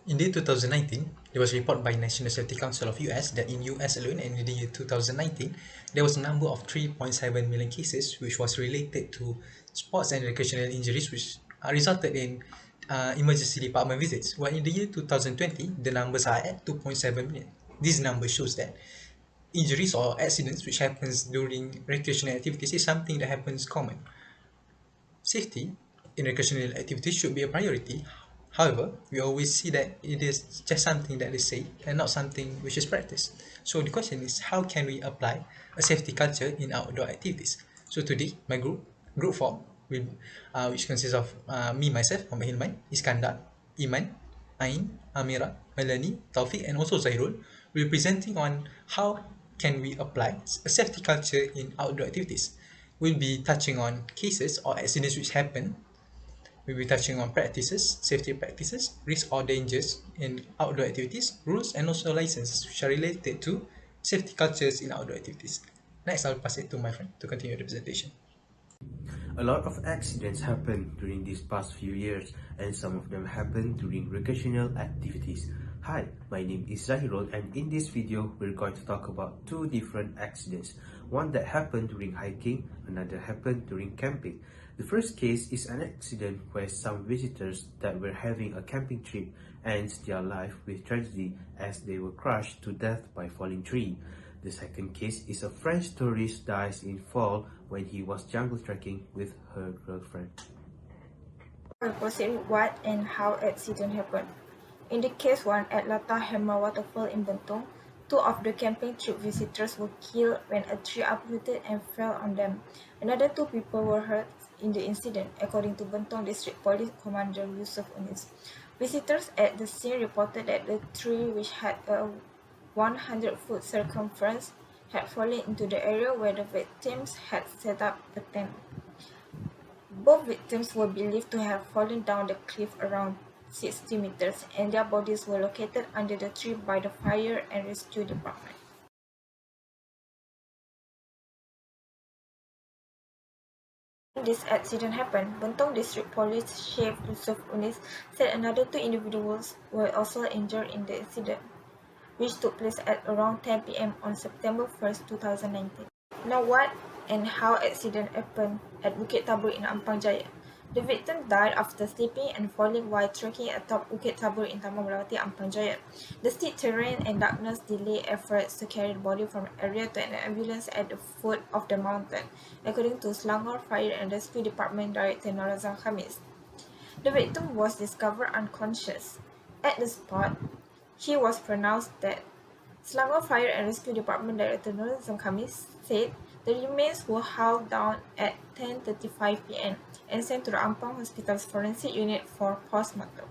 In the year 2019, there was a report by National Safety Council of US that in US alone and in the year 2019, there was a number of 3.7 million cases which was related to sports and recreational injuries which resulted in emergency department visits. While in the year 2020, the numbers are at 2.7 million. This number shows that injuries or accidents which happens during recreational activities is something that happens common. Safety in recreational activities should be a priority. However, we always see that it is just something that they say and not something which is practiced. So the question is, how can we apply a safety culture in outdoor activities? So today, my group 4, which consists of me, myself, Muhammad Hilman, Iskandar, Iman, Ain, Amira, Melanie, Taufik, and also Zairul, will be presenting on how can we apply a safety culture in outdoor activities. We'll be touching on cases or accidents which happen. We'll be touching on practices, safety practices, risks or dangers in outdoor activities, rules, and also licenses which are related to safety cultures in outdoor activities. Next, I'll pass it to my friend to continue the presentation. A lot of accidents happened during these past few years, and some of them happened during recreational activities. Hi, my name is Zahirul, and in this video, we're going to talk about two different accidents. One that happened during hiking, another happened during camping. The first case is an accident where some visitors that were having a camping trip ends their life with tragedy as they were crushed to death by falling tree. The second case is a French tourist dies in fall when he was jungle trekking with her girlfriend. I'll proceed with what and how accident happened. In the case 1 at Lata Hammer Waterfall in Bentong, two of the camping trip visitors were killed when a tree uprooted and fell on them. Another two people were hurt in the incident, according to Bentong District Police Commander Yusuf Unis. Visitors at the scene reported that the tree, which had a 100-foot circumference, had fallen into the area where the victims had set up a tent. Both victims were believed to have fallen down the cliff around 60 meters, and their bodies were located under the tree by the fire and rescue department. When this accident happened, Bentong District Police Chief Yusuf Unis said another two individuals were also injured in the incident, which took place at around 10 p.m. on September 1st, 2019. Now what and how accident happened at Bukit Tabur in Ampang Jaya. The victim died after slipping and falling while trekking atop Bukit Tabur in Taman Melawati, Ampang Jaya. The steep terrain and darkness delayed efforts to carry the body from the area to an ambulance at the foot of the mountain, according to Selangor Fire and Rescue Department Director Norazam Khamis. The victim was discovered unconscious. At the spot, he was pronounced dead. Selangor Fire and Rescue Department Director Norazam Khamis said the remains were hauled down at 10:35 p.m. and sent to the Ampang Hospital's forensic unit for postmortem.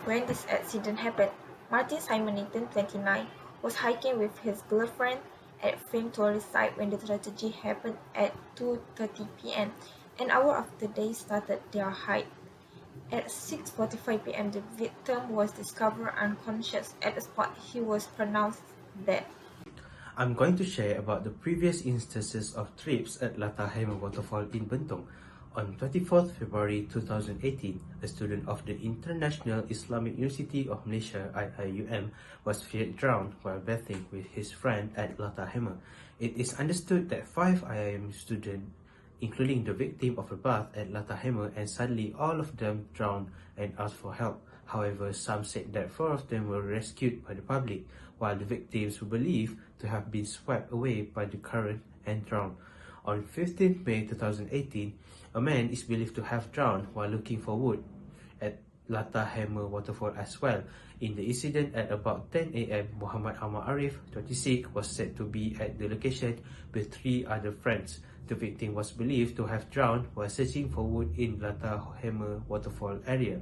When this accident happened, Martin Simon Nathan, 29, was hiking with his girlfriend at famed tourist site when the tragedy happened at 2:30 p.m. An hour after they started their hike. At 6:45 p.m., the victim was discovered unconscious. At the spot, he was pronounced dead. I'm going to share about the previous instances of trips at Lata Hammer Waterfall in Bentong. On 24th February 2018, a student of the International Islamic University of Malaysia (IIUM) was feared drowned while bathing with his friend at Lata Hammer. It is understood that 5 IIUM students, including the victim of a bath at Lata Hammer, and suddenly all of them drowned and asked for help. However, some said that 4 of them were rescued by the public, while the victims were believed to have been swept away by the current and drowned. On 15 May 2018, a man is believed to have drowned while looking for wood at Lata Hammer Waterfall as well. In the incident at about 10 a.m., Muhammad Ahmad Arif, 26, was said to be at the location with 3 other friends. The victim was believed to have drowned while searching for wood in Lata Hammer Waterfall area.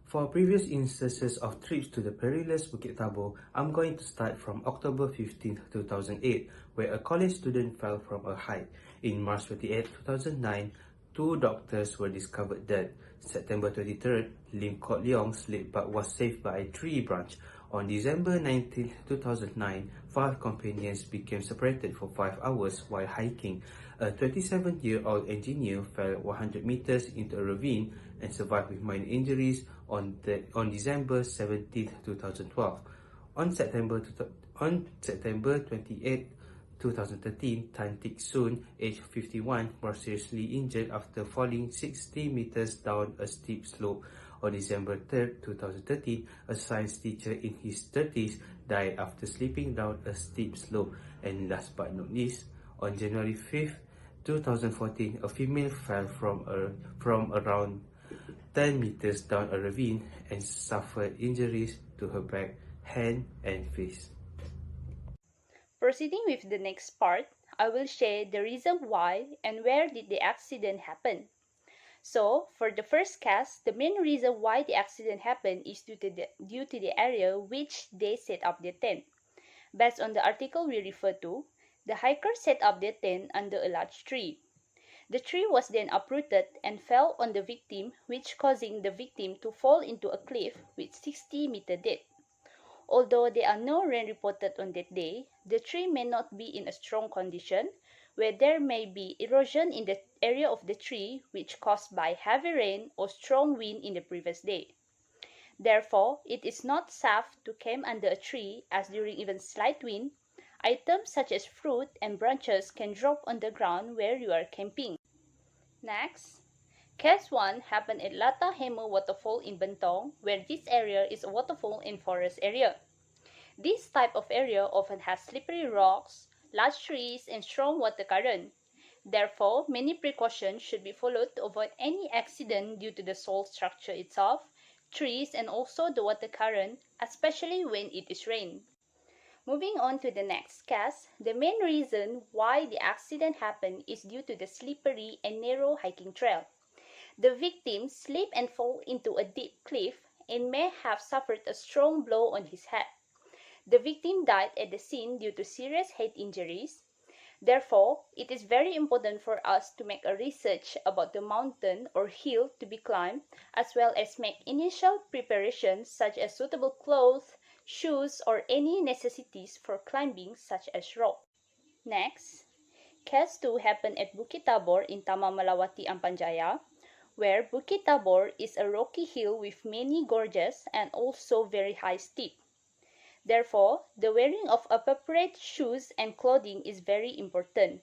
For previous instances of trips to the perilous Bukit Tabur, I'm going to start from October 15, 2008, where a college student fell from a height. In March 28, 2009, 2 doctors were discovered dead. September 23rd, Lim Kok Leong slipped but was saved by a tree branch. On December 19, 2009, five companions became separated for 5 hours while hiking. A 27-year-old engineer fell 100 meters into a ravine and survived with minor injuries on December 17, 2012. On September 28, 2013, Tan Tik Soon, aged 51, was seriously injured after falling 60 meters down a steep slope. On December 3, 2013, a science teacher in his 30s died after slipping down a steep slope. And last but not least, on January 5, 2014, a female fell from around 10 meters down a ravine and suffered injuries to her back, hand, and face. Proceeding with the next part, I will share the reason why and where did the accident happen. So, for the first case, the main reason why the accident happened is due to the area which they set up their tent. Based on the article we refer to, the hikers set up their tent under a large tree. The tree was then uprooted and fell on the victim, which causing the victim to fall into a cliff with 60-meter depth. Although there are no rain reported on that day, the tree may not be in a strong condition, where there may be erosion in the area of the tree which caused by heavy rain or strong wind in the previous day. Therefore, it is not safe to camp under a tree as during even slight wind, items such as fruit and branches can drop on the ground where you are camping. Next, Case 1 happened at Lata Hema Waterfall in Bentong, where this area is a waterfall and forest area. This type of area often has slippery rocks, large trees, and strong water current. Therefore, many precautions should be followed to avoid any accident due to the soil structure itself, trees, and also the water current, especially when it is rain. Moving on to the next case, the main reason why the accident happened is due to the slippery and narrow hiking trail. The victim slipped and fell into a deep cliff and may have suffered a strong blow on his head. The victim died at the scene due to serious head injuries. Therefore, it is very important for us to make a research about the mountain or hill to be climbed, as well as make initial preparations such as suitable clothes, shoes, or any necessities for climbing such as rope. Next, Case 2 happened at Bukit Tabor in Taman Melawati Ampan Jaya, where Bukit Tabor is a rocky hill with many gorges and also very high steep. Therefore, the wearing of appropriate shoes and clothing is very important.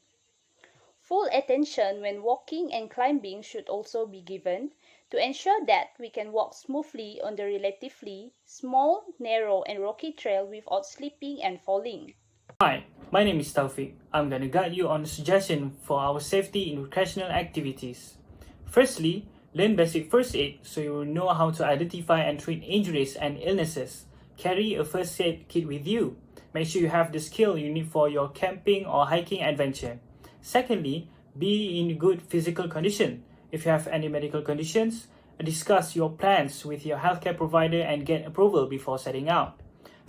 Full attention when walking and climbing should also be given to ensure that we can walk smoothly on the relatively small, narrow, and rocky trail without slipping and falling. Hi, my name is Taufik. I'm gonna guide you on a suggestion for our safety in recreational activities. Firstly, learn basic first aid so you will know how to identify and treat injuries and illnesses. Carry a first aid kit with you. Make sure you have the skill you need for your camping or hiking adventure. Secondly, be in good physical condition. If you have any medical conditions, discuss your plans with your healthcare provider and get approval before setting out.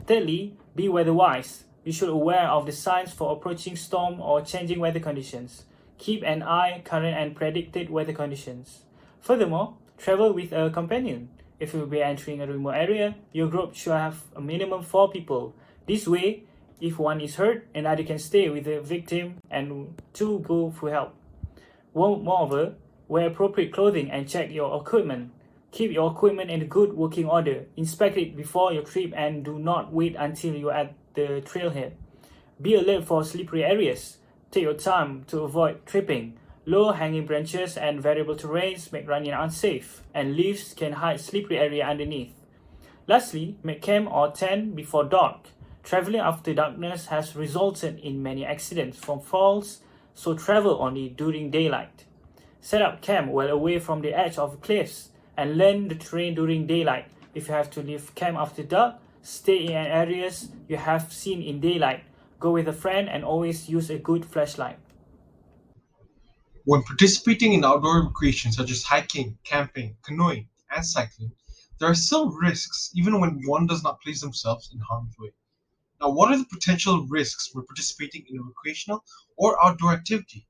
Thirdly, be weather wise. You should be aware of the signs for approaching storm or changing weather conditions. Keep an eye current and predicted weather conditions. Furthermore, travel with a companion. If you will be entering a remote area, your group should have a minimum 4 people. This way, if one is hurt, another can stay with the victim and 2 go for help. Moreover, wear appropriate clothing and check your equipment. Keep your equipment in good working order. Inspect it before your trip and do not wait until you are at the trailhead. Be alert for slippery areas. Take your time to avoid tripping. Low-hanging branches and variable terrains make running unsafe, and leaves can hide slippery area underneath. Lastly, make camp or tent before dark. Traveling after darkness has resulted in many accidents from falls, so travel only during daylight. Set up camp well away from the edge of cliffs and learn the terrain during daylight. If you have to leave camp after dark, stay in areas you have seen in daylight. Go with a friend and always use a good flashlight. When participating in outdoor recreation such as hiking, camping, canoeing, and cycling, there are still risks even when one does not place themselves in harm's way. Now, what are the potential risks when participating in a recreational or outdoor activity?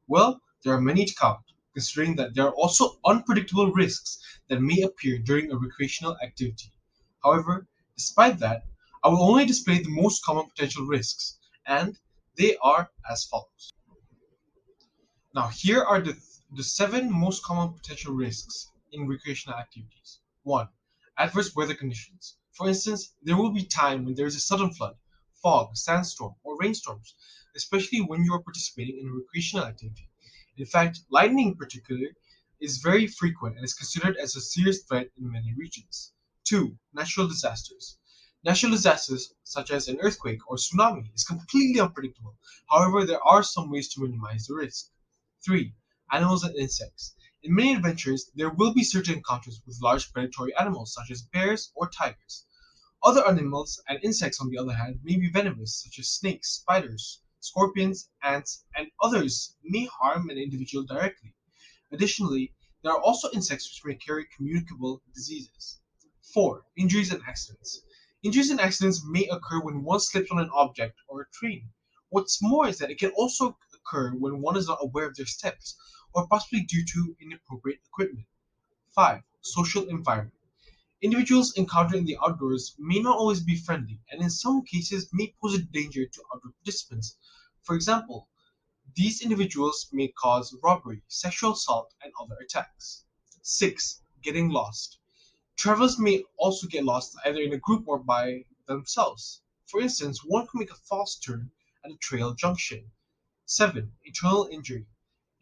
Well, there are many to count, considering that there are also unpredictable risks that may appear during a recreational activity. However, despite that, I will only display the most common potential risks, and they are as follows. Now, here are the seven most common potential risks in recreational activities. 1. Adverse weather conditions. For instance, there will be time when there is a sudden flood, fog, sandstorm, or rainstorms, especially when you are participating in a recreational activity. In fact, lightning in particular is very frequent and is considered as a serious threat in many regions. 2. Natural disasters. Natural disasters such as an earthquake or tsunami is completely unpredictable. However, there are some ways to minimize the risk. 3. Animals and insects. In many adventures, there will be certain encounters with large predatory animals such as bears or tigers. Other animals and insects, on the other hand, may be venomous, such as snakes, spiders, scorpions, ants, and others may harm an individual directly. Additionally, there are also insects which may carry communicable diseases. 4. Injuries and accidents. Injuries and accidents may occur when one slips on an object or a train. What's more is that it can also occur when one is not aware of their steps, or possibly due to inappropriate equipment. 5. Social environment. Individuals encountered in the outdoors may not always be friendly, and in some cases may pose a danger to outdoor participants. For example, these individuals may cause robbery, sexual assault, and other attacks. 6. Getting lost. Travelers may also get lost either in a group or by themselves. For instance, one can make a false turn at a trail junction. 7. Internal injury.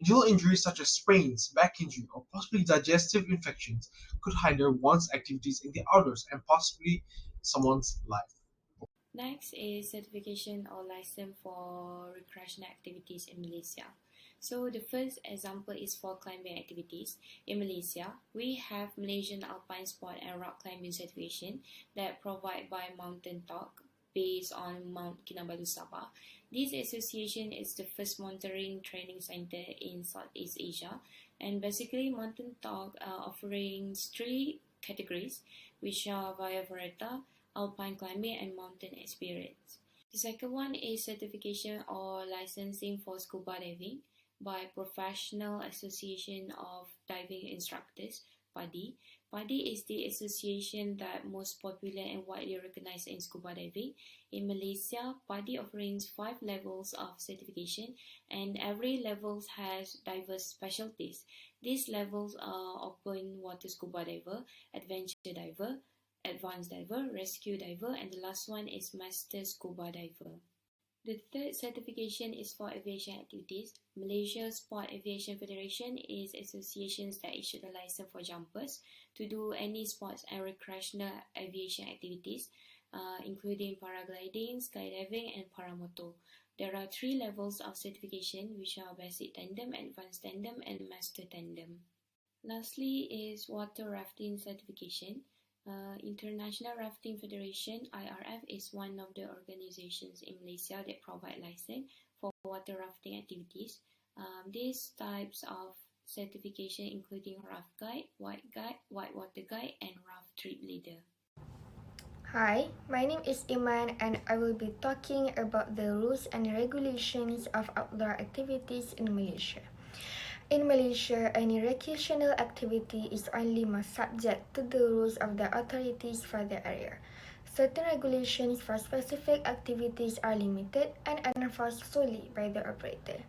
Internal injuries such as sprains, back injury, or possibly digestive infections could hinder one's activities in the outdoors and possibly someone's life. Next is certification or license for recreational activities in Malaysia. So the first example is for climbing activities. In Malaysia, we have Malaysian Alpine Sport and Rock Climbing Certification that provide by Mountain Talk based on Mount Kinabalu, Sabah. This association is the first mountaineering training center in Southeast Asia, and basically Mountain Talk offering three categories, which are Via Ferrata, alpine climbing, and mountain experience. The second one is certification or licensing for scuba diving by Professional Association of Diving Instructors, PADI. PADI is the association that most popular and widely recognized in scuba diving. In Malaysia, PADI offers 5 levels of certification, and every level has diverse specialties. These levels are open water scuba diver, adventure diver, advanced diver, rescue diver, and the last one is master scuba diver. The third certification is for aviation activities. Malaysia Sport Aviation Federation is associations that issue the license for jumpers to do any sports and recreational aviation activities, including paragliding, skydiving, and paramotor. There are 3 levels of certification, which are basic tandem, advanced tandem, and master tandem. Lastly is water rafting certification. International Rafting Federation (IRF) is one of the organizations in Malaysia that provide license for water rafting activities. These types of certification including raft guide, white water guide, and raft trip leader. Hi, my name is Iman and I will be talking about the rules and regulations of outdoor activities in Malaysia. In Malaysia, any recreational activity is only subject to the rules of the authorities for the area. Certain regulations for specific activities are limited and enforced solely by the operator.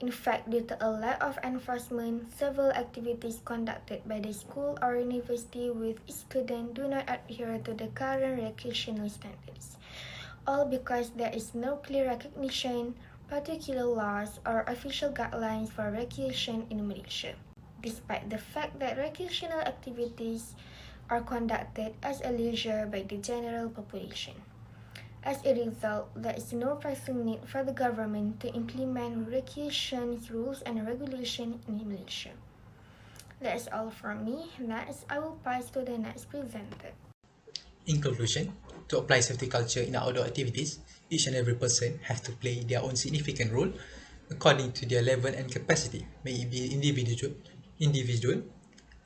In fact, due to a lack of enforcement, several activities conducted by the school or university with students do not adhere to the current recreational standards, all because there is no clear recognition, particular laws, or official guidelines for recreation in Malaysia, despite the fact that recreational activities are conducted as a leisure by the general population. As a result, there is no pressing need for the government to implement recreation rules and regulations in Malaysia. That is all from me. Next, I will pass to the next presenter. In conclusion, to apply safety culture in outdoor activities, each and every person have to play their own significant role according to their level and capacity, may it be individual,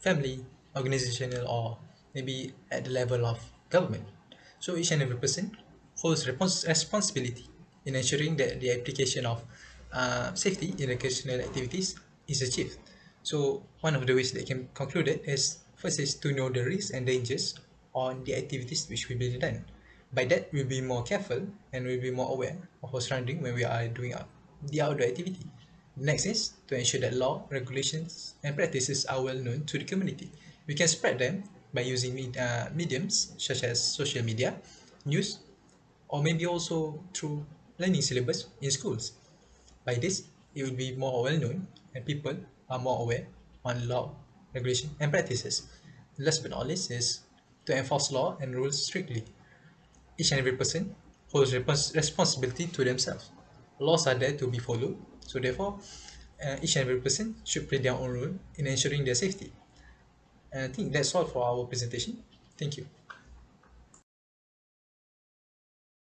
family, organizational, or maybe at the level of government. So each and every person holds responsibility in ensuring that the application of safety in recreational activities is achieved. So one of the ways that can conclude it is first is to know the risks and dangers on the activities which will be done. By that, we'll be more careful and we'll be more aware of our surrounding when we are doing the outdoor activity. Next is to ensure that law, regulations, and practices are well known to the community. We can spread them by using mediums such as social media, news, or maybe also through learning syllabus in schools. By this, it will be more well known and people are more aware on law, regulation, and practices. Last but not least is to enforce law and rules strictly. Each and every person holds responsibility to themselves. Laws are there to be followed, so therefore, each and every person should play their own role in ensuring their safety. And I think that's all for our presentation. Thank you.